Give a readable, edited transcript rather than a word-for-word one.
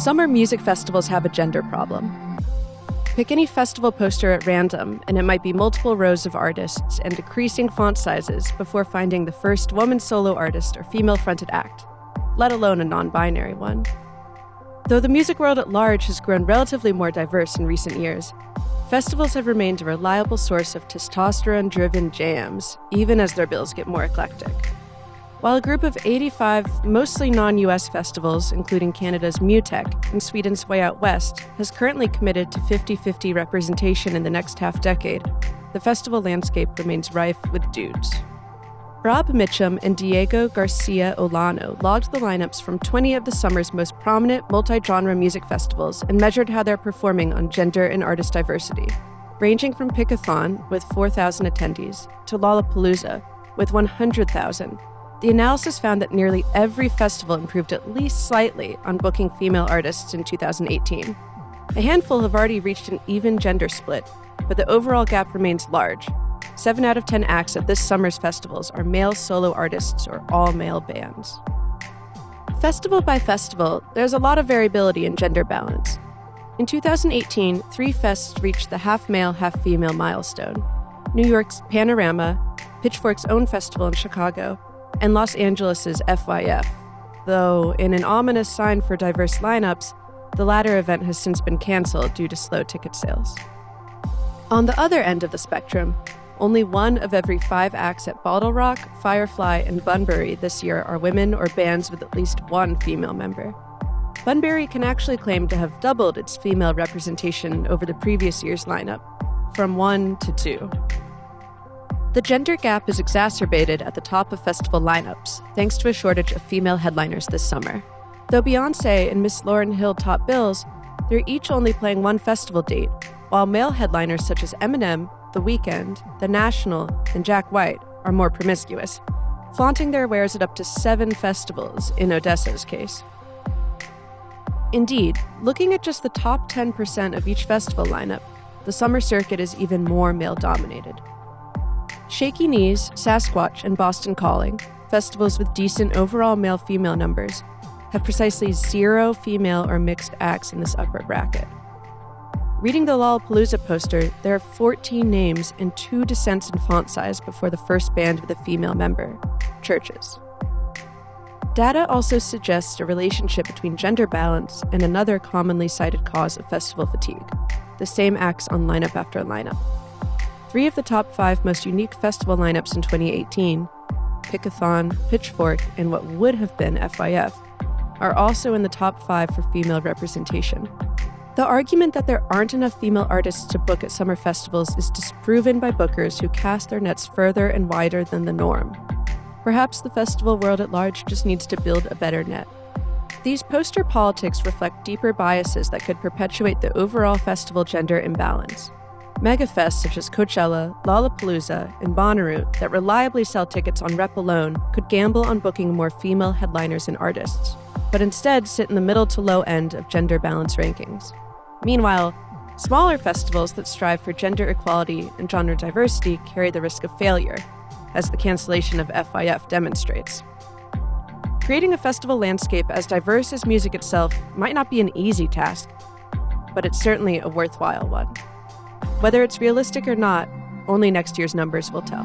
Summer music festivals have a gender problem. Pick any festival poster at random, and it might be multiple rows of artists and decreasing font sizes before finding the first woman solo artist or female-fronted act, let alone a non-binary one. Though the music world at large has grown relatively more diverse in recent years, festivals have remained a reliable source of testosterone-driven jams, even as their bills get more eclectic. While a group of 85 mostly non-US festivals, including Canada's MUTEC and Sweden's Way Out West, has currently committed to 50-50 representation in the next half-decade, the festival landscape remains rife with dudes. Rob Mitchum and Diego Garcia-Olano logged the lineups from 20 of the summer's most prominent multi-genre music festivals and measured how they're performing on gender and artist diversity, ranging from Pickathon, with 4,000 attendees, to Lollapalooza, with 100,000. The analysis found that nearly every festival improved at least slightly on booking female artists in 2018. A handful have already reached an even gender split, but the overall gap remains large. 7 out of 10 acts at this summer's festivals are male solo artists or all-male bands. Festival by festival, there's a lot of variability in gender balance. In 2018, 3 fests reached the half-male, half-female milestone: New York's Panorama, Pitchfork's own festival in Chicago, and Los Angeles' FYF, though in an ominous sign for diverse lineups, the latter event has since been canceled due to slow ticket sales. On the other end of the spectrum, only 1 of every 5 acts at Bottle Rock, Firefly, and Bunbury this year are women or bands with at least 1 female member. Bunbury can actually claim to have doubled its female representation over the previous year's lineup, from 1 to 2. The gender gap is exacerbated at the top of festival lineups, thanks to a shortage of female headliners this summer. Though Beyoncé and Miss Lauryn Hill top bills, they're each only playing 1 festival date, while male headliners such as Eminem, The Weeknd, The National, and Jack White are more promiscuous, flaunting their wares at up to 7 festivals in Odessa's case. Indeed, looking at just the top 10% of each festival lineup, the summer circuit is even more male-dominated. Shaky Knees, Sasquatch, and Boston Calling, festivals with decent overall male-female numbers, have precisely 0 female or mixed acts in this upper bracket. Reading the Lollapalooza poster, there are 14 names and 2 dissents in font size before the first band with a female member, Churches. Data also suggests a relationship between gender balance and another commonly cited cause of festival fatigue: the same acts on lineup after lineup. 3 of the top 5 most unique festival lineups in 2018, Pickathon, Pitchfork, and what would have been FYF, are also in the top 5 for female representation. The argument that there aren't enough female artists to book at summer festivals is disproven by bookers who cast their nets further and wider than the norm. Perhaps the festival world at large just needs to build a better net. These poster politics reflect deeper biases that could perpetuate the overall festival gender imbalance. Megafests such as Coachella, Lollapalooza, and Bonnaroo that reliably sell tickets on rep alone could gamble on booking more female headliners and artists, but instead sit in the middle to low end of gender balance rankings. Meanwhile, smaller festivals that strive for gender equality and genre diversity carry the risk of failure, as the cancellation of FYF demonstrates. Creating a festival landscape as diverse as music itself might not be an easy task, but it's certainly a worthwhile one. Whether it's realistic or not, only next year's numbers will tell.